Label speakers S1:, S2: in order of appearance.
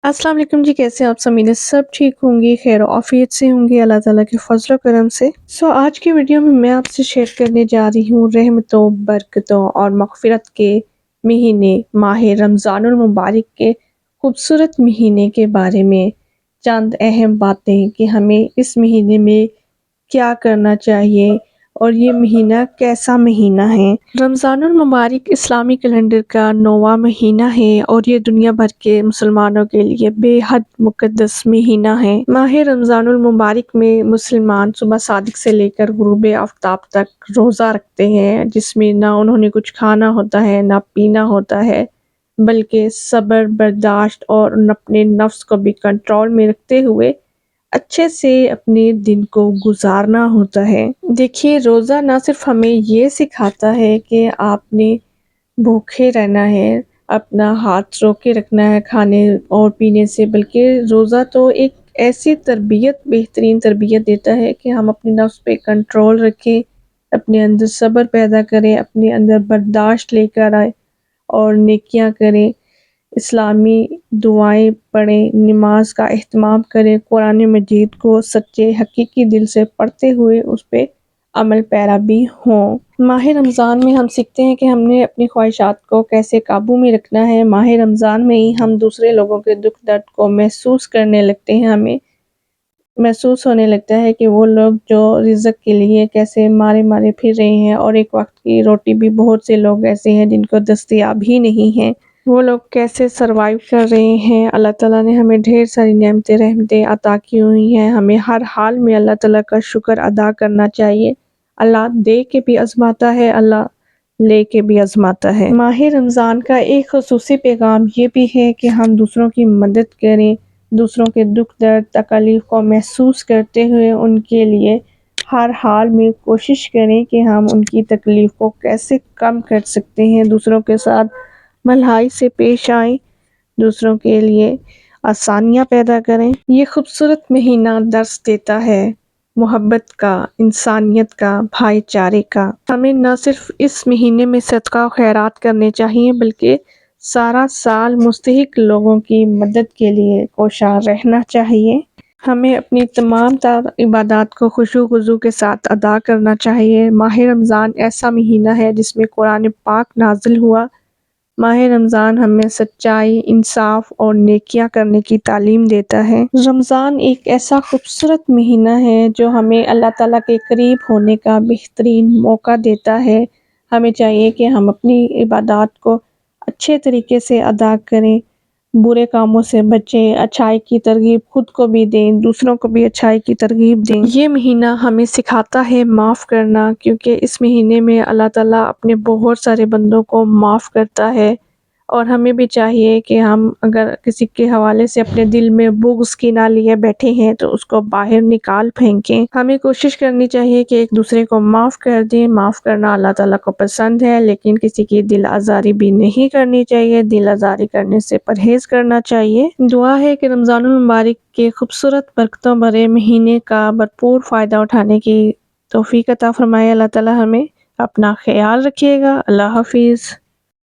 S1: अस्सलाम वालेकुम जी, कैसे हैं आप सब? उम्मीद है सब ठीक होंगे, खैर आफियत से होंगे अल्लाह ताला के फजल करम से। आज की वीडियो में मैं आपसे शेयर करने जा रही हूँ रहमतों, बरकतों और मग़फ़िरत के महीने माह रमज़ानुल मुबारक के खूबसूरत महीने के बारे में चंद अहम बातें कि हमें इस महीने में क्या करना चाहिए और ये महीना कैसा महीना है। रमज़ानुल मुबारक इस्लामी कैलेंडर का 9वां महीना है और ये दुनिया भर के मुसलमानों के लिए बेहद मुक़द्दस महीना है। माह रमज़ानुल मुबारक में मुसलमान सुबह सादिक से लेकर गुरूब आफ्ताब तक रोज़ा रखते हैं, जिसमें ना उन्होंने कुछ खाना होता है ना पीना होता है, बल्कि सब्र, बर्दाश्त और अपने नफ्स को भी कंट्रोल में रखते हुए अच्छे से अपने दिन को गुजारना होता है। देखिए, रोज़ा ना सिर्फ हमें ये सिखाता है कि आपने भूखे रहना है, अपना हाथ रोक के रखना है खाने और पीने से, बल्कि रोज़ा तो एक ऐसी तरबियत, बेहतरीन तरबियत देता है कि हम अपने नफ्स पे कंट्रोल रखें, अपने अंदर सब्र पैदा करें, अपने अंदर बर्दाश्त लेकर आए और नेकियां करें, इस्लामी दुआएं पढ़ें, नमाज का एहतमाम करें, कुरान मजीद को सच्चे हकीकी दिल से पढ़ते हुए उस पे अमल पैरा भी हों। माह रमज़ान में हम सीखते हैं कि हमने अपनी ख्वाहिशात को कैसे काबू में रखना है। माह रमज़ान में ही हम दूसरे लोगों के दुख दर्द को महसूस करने लगते हैं। हमें महसूस होने लगता है कि वो लोग जो रिज़्क़ के लिए कैसे मारे-मारे फिर रहे हैं और एक वक़्त की रोटी भी बहुत से लोग ऐसे हैं जिनको दस्तयाब ही नहीं है। वो लोग कैसे सर्वाइव कर रहे हैं। अल्लाह ताला ने हमें ढेर सारी नेमतें, रहमतें अता की हुई हैं। हमें हर हाल में अल्लाह ताला का शुक्र अदा करना चाहिए। अल्लाह दे के भी आज़माता है, अल्लाह ले के भी आज़माता है। माह रमज़ान का एक ख़ुसूसी पैगाम ये भी है कि हम दूसरों की मदद करें, दूसरों के दुख दर्द तकलीफ़ को महसूस करते हुए उनके लिए हर हाल में कोशिश करें कि हम उनकी तकलीफ़ को कैसे कम कर सकते हैं, दूसरों के साथ भलाई से पेश आएं, दूसरों के लिए आसानियाँ पैदा करें। ये खूबसूरत महीना दर्स देता है मोहब्बत का, इंसानियत का, भाईचारे का। हमें न सिर्फ इस महीने में सदका खैरात करने चाहिए, बल्कि सारा साल मुस्तहिक लोगों की मदद के लिए कोशा रहना चाहिए। हमें अपनी तमाम इबादत को खुशू-खुज़ू के साथ अदा करना चाहिए। माह रमज़ान ऐसा महीना है जिसमें कुरान पाक नाज़िल हुआ। माह रमज़ान हमें सच्चाई, इंसाफ और नेकियां करने की तालीम देता है। रमज़ान एक ऐसा खूबसूरत महीना है जो हमें अल्लाह ताला के करीब होने का बेहतरीन मौका देता है। हमें चाहिए कि हम अपनी इबादत को अच्छे तरीके से अदा करें, बुरे कामों से बचें, अच्छाई की तरगीब खुद को भी दें, दूसरों को भी अच्छाई की तरगीब दें। ये महीना हमें सिखाता है माफ़ करना, क्योंकि इस महीने में अल्लाह ताला अपने बहुत सारे बंदों को माफ़ करता है और हमें भी चाहिए कि हम अगर किसी के हवाले से अपने दिल में बुग़्ज़ की ना लिए बैठे हैं तो उसको बाहर निकाल फेंकें। हमें कोशिश करनी चाहिए कि एक दूसरे को माफ़ कर दें। माफ़ करना अल्लाह ताला को पसंद है, लेकिन किसी की दिल आज़ारी भी नहीं करनी चाहिए। दिल आज़ारी करने से परहेज़ करना चाहिए। दुआ है कि रमज़ानुल मुबारक के खूबसूरत बरकतों भरे महीने का भरपूर फ़ायदा उठाने की तौफ़ीक अता फ़रमाए अल्लाह ताला हमें। अपना ख़याल रखिएगा। अल्लाह हाफ़िज़।